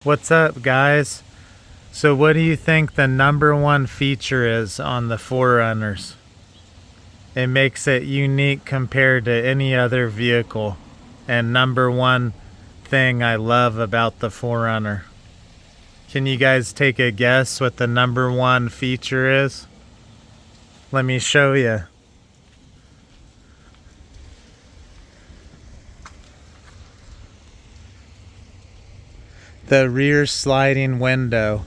What's up, guys? So what do you think the #1 feature is on the 4Runners? It makes it unique compared to any other vehicle, and #1 thing I love about the 4Runner. Can you guys take a guess what the #1 feature is? Let me show you. The rear sliding window.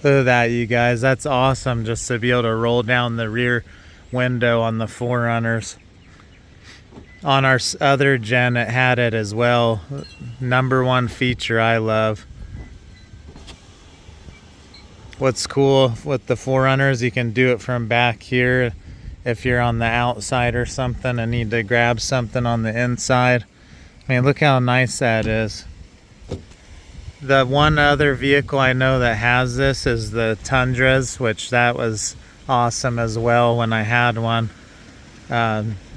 Look at that, you guys. That's awesome, just to be able to roll down the rear window on the 4Runners. On our other gen, it had it as well. #1 feature I love. What's cool with the 4Runners, you can do it from back here if you're on the outside or something and need to grab something on the inside. I mean, look how nice that is. The one other vehicle I know that has this is the Tundras, which that was awesome as well when I had one.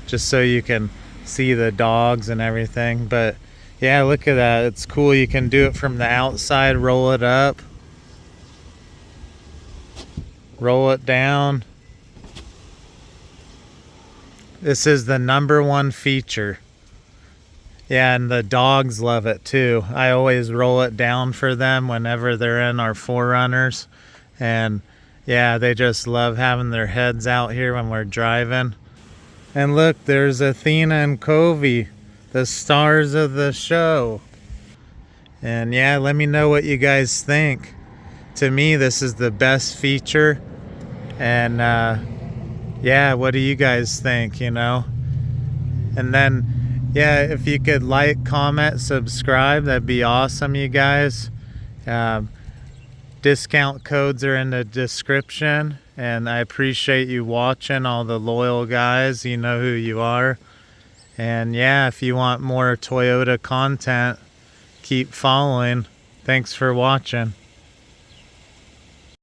Just so you can see the dogs and everything. But yeah, look at that. It's cool. You can do it from the outside, roll it up, roll it down. This is the #1 feature. Yeah, and the dogs love it too. I always roll it down for them whenever they're in our 4Runners. And yeah, they just love having their heads out here when we're driving. And look, there's Athena and Covey, the stars of the show. And yeah, let me know what you guys think. To me, this is the best feature. And yeah, what do you guys think, you know? And then yeah, if you could like, comment, subscribe, that'd be awesome, you guys. Discount codes are in the description, and I appreciate you watching, all the loyal guys. You know who you are. And yeah, if you want more Toyota content, keep following. Thanks for watching.